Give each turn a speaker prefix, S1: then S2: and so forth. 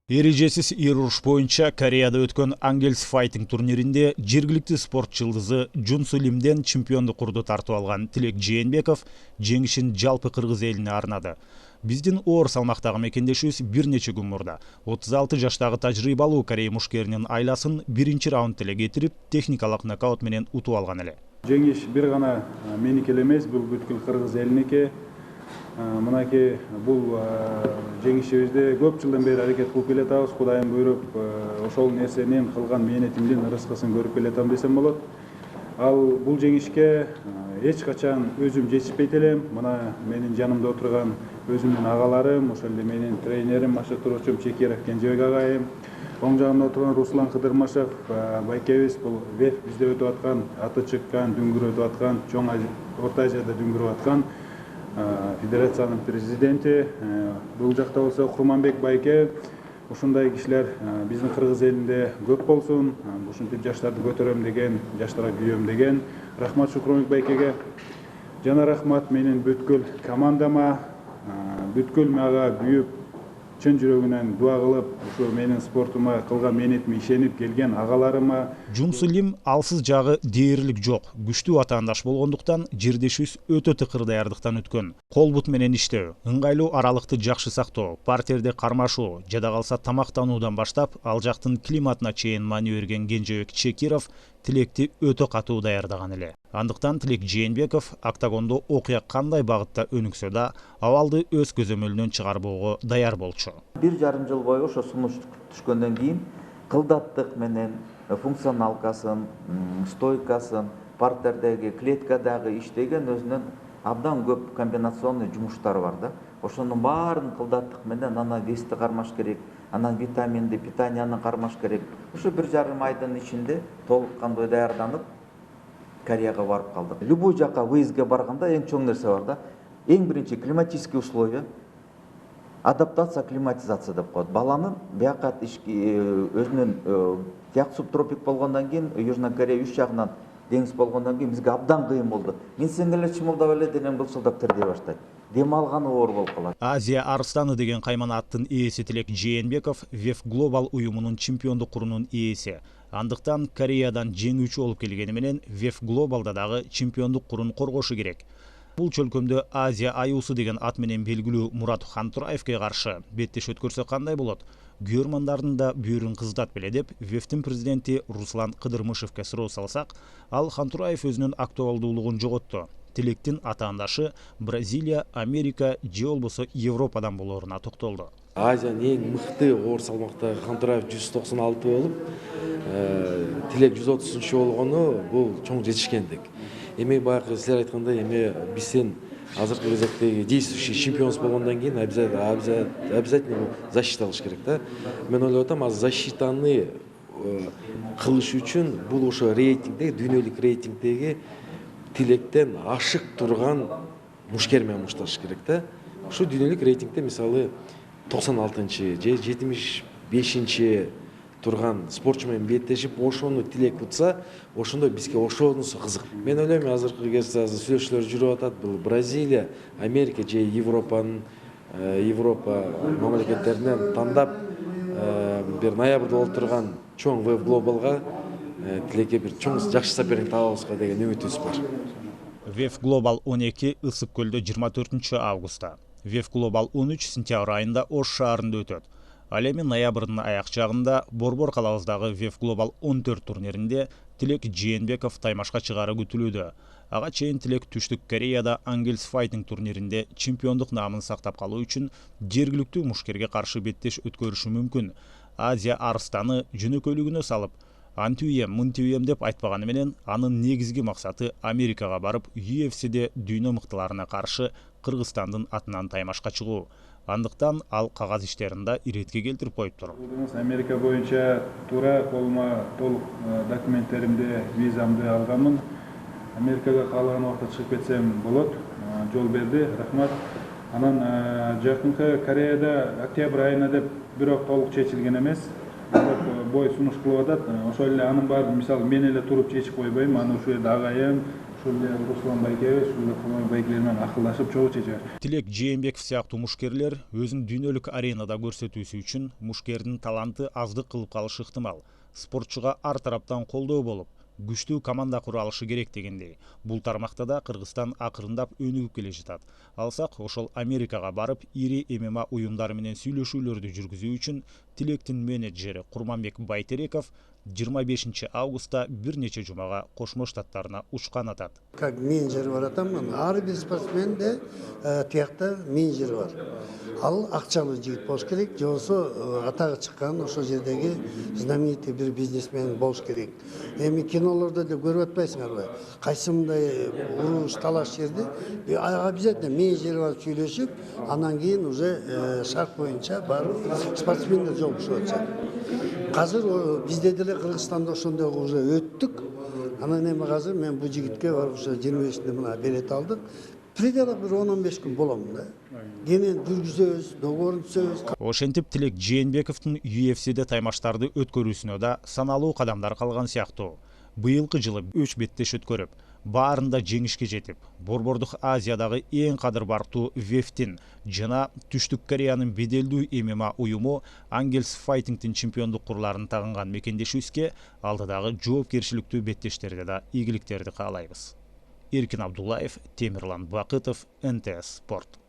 S1: Эрежесиз ир уруш боюнча Кореяда өткөн Angels Fighting турниринде жергиликтүү спорт жылдызы Жун Су Лимден чемпиондук курду тартып алган Тилек Жээнбеков жеңишин жалпы кыргыз элине арнады. Биздин оор салмактагы мекендешибиз бир нече күн мурда 36 жаштагы тажрыйбалуу Корея мушкеринин айласын биринчи раунд эле кетирип, техникалык нокаут менен утуп алган эле.
S2: Жеңиш бир гана меники эле эмес, бул бүткүл кыргыз элиники. Мынакей бул жеңишибизде көп жылдан бери аракет кылып келатабыз. Кудайым буйруп, ошол нерсенин кылган мээнетимдин ырыскысын көрүп келатам десем болот. Ал бул жеңишке эч качан өзүм жетишпейт элем. Мына менин жанымда отурган өзүмдүн агаларым, ошол эле менин тренерим, машыктыруучум Чекеров Кенжебек агайым, оң жагымда отурган Руслан Кыдырмашев байкебиз. Бул ВЕФ бизде өтүп аткан, аты чыккан, дүңгүрүп өтүп аткан, чоң Орто Азияда дүңгүрүп аткан федерациянын президенти. Бул жакта болсо Курманбек байке. Ушундай кишилер биздин кыргыз элинде көп болсун. Ушинтип жаштарды көтөрөм деген, жаштарга күйөм деген. Рахмат Шукурбек байкеге. Жана рахмат менин бүткүл командама, бүткүл мага күйүп, чын жүрөгүнөн дуа кылып, ушу менин спортума кылган мээнетиме ишенип келген агаларыма.
S1: Жун Су Лим алсыз жагы дээрлик жок. Күчтүү атаандаш болгондуктан жердешибиз өтө тыкыр даярдыктан өткөн. Кол бут менен иштөө, ыңгайлуу аралыкты жакшы сактоо, партерде кармашуу, жада калса тамактануудан баштап, ал жактын климатына чейин маани берген Кенжебек Чекиров Тилекти өтө катуу даярдаган эле. Андыктан Тилек Жээнбеков октагондо окуя кандай багытта өнүксө да, абалды өз көзөмөлүнөн чыгарбоого даяр болчу.
S3: 1,5 жыл бою ошо сунуш түшкөндөн кийин кылдаттык менен функционалкасын, стойкасын, партердеги, клеткадагы иштеген өзүнүн абдан көп комбинационный жумуштары бар да. Ошонун баарын кылдаттык менен анан вести кармаш керек, анан витаминди питанияны кармаш керек. Ушу 1,5 айдын ичинде толук кандой даярданып Кореяга барып калдык. Любой жака выездге барганда эң чоң нерсе бар да. Эң биринчи климатические условия, адаптация, акклиматизация деп коет. Баланын бияка өзүнүн тияк субтропик болгондон кийин Южный Корея үч жагынан деңиз болгондон кийин бизге абдан кыйын болду. Минсең эле чымылдап эле денең былчылдап тирдей баштайт. Дем алганы оор болуп калат.
S1: Азия арыстаны деген кайманаттын ээси Тилек Жээнбеков ВЕФ Глобал уюмунун чемпиондук курунун ээси. Андыктан Кореядан жеңүүчү болуп келгени менен ВЕФ Глобалда дагы чемпиондук курун коргошу керек. Бул чөлкөмдө Азия аюусу деген ат менен белгилүү Мурат Хантураевке каршы беттеш өткөрсө кандай болот? Көрмандардын да бүйүрүн кыздат беле деп ВЕФтин президенти Руслан Кыдырмышевке суроо салсак, ал Хантураев өзүнүн актуалдуулугун жоготту. Тилектин атаандашы Бразилия, Америка же болбосо Европадан болоруна токтолду.
S4: Азиянын эң мыкты оор салмактагы Хантураев 196 болуп, Тилек 130 болгону бул чоң жетишкендик. Эми баягы силер айткандай, эми бизден азыркы кезектеги действующий чемпионс болгондон кийин обязательно защита кылыш керек да. Мен ойлоп атам, азыр защитаны кылыш үчүн бул ошо рейтингдеги, дүйнөлүк рейтингдеги Тилектен ашык турган мушкер менен мушташыш керек да. Ушу дүйнөлүк рейтингде мисалы 96-чы же 75-чи турган спортчу менен беттешип, ошону Тилек утса, ошондо бизге ошонусу кызык. Мен ойлойм, азыркы кезде сүйлөшүүлөр жүрүп атат, бул Бразилия, Америка же Европа мамлекеттеринен тандап бир ноябрда болуп турган чоң ВЕФ Глобалга Тилекке бир чоң жакшы соперник табабызга деген үмүтүбүз бар.
S1: ВЕФ Глобал 12 Ысык көлдө 24 августта. ВЕФ Глобал 13 сентябрь айында Ош шаарында өтөт. Ал эми ноябрдын аяк жагында Борбор калабыздагы ВЕФ Глобал 14 турниринде Тилек Жээнбеков таймашка чыгары күтүлүүдө. Ага чейин Тилек Түштүк Кореяда Angels Fighting турниринде чемпиондук наамын сактап калуу үчүн жергиликтүү мушкерге каршы беттеш өткөрүшү мүмкүн. Азия арыстаны жөнөкөйлүгүнө салып, антиуем, мынтиуем деп айтпаганы менен, анын негизги максаты Америкага барып, UFC'де дүйнө мыктыларына каршы Кыргызстандын атынан таймашка чыгуу. Андыктан ал кагаз иштеринде иретке келтирип коюптур.
S2: Америка боюнча туура колума толук документтеримди, визамды алганмын. Америкага каалаган убакта чыгып кетсем болот. Жол берди, рахмат. Анан жакынкы Кореяда октябрь айына деп бирок толук чечилген эмес. Бой сунуш кылып атат. Ошол эле анын баарын мисалы мен эле туруп чечип койбойм. Аны ушул жерде агайым, ошол эле Руслан байкебиз ушул эле Кумай байкелер менен акылдашып чогуу чечебиз.
S1: Тилек Жээнбеков сыяктуу мушкерлер өзүн дүйнөлүк аренада көрсөтүүсү үчүн мушкердин таланты аздык кылып калышы ыктымал. Спортчуга ар тараптан колдоо болуп, күчтүү команда кура алышы керек дегендей. Бул тармакта да Кыргызстан акырындап өнүгүп келе жатат. Алсак, ошол Америкага барып, ири ММА уюмдары менен сүйлөшүүлөрдү жүргүзүү үчүн Тилектин менеджери Курманбек Байтереков 25 августта бир нече жумага Кошмо Штаттарына учкан атат.
S5: Как менеджер бар атам, ар бир спортсменде тиякта менеджер бар. Ал акчалуу жигит болуш керек, же болбосо атагы чыккан ошол жердеги знаменитый бир бизнесмен болуш керек. Эми кинолордо да көрүп атпайсыңарбы? Кайсы мындай уруш талаш жерде обязательно менеджер барып сүйлөшүп, анан кийин уже шарт боюнча барып спортсмендер жолугушуп атышат. Азыр бизде деле Кыргызстанда ошондой уже өттүк. Анан эми азыр мен бул жигитке барып ушу 25-нде мына билет алдык. Пределі бір 10-15 күн боламын да. Кенен жүргүзөбүз, договорун түзөбүз.
S1: Ошентип Тилек Жээнбековдун UFC'де таймаштарды өткөрүүсүнө да саналуу кадамдар калган сыяктуу. Быйылкы жылы 3 беттеш өткөрүп, баарында жеңишке жетип, Борбордук Азиядагы эң кадыр бартуу ВЕФтин жана Түштүк Кореянын беделдүү ММА уюму Ангелс Файтингдин чемпиондук курларын тагынган мекендешибизге алдыдагы жоопкерчиликтүү беттештерде да ийгиликтерди каалайбыз. Эркин Абдуллаев, Темирлан Бакытов, НТС Спорт.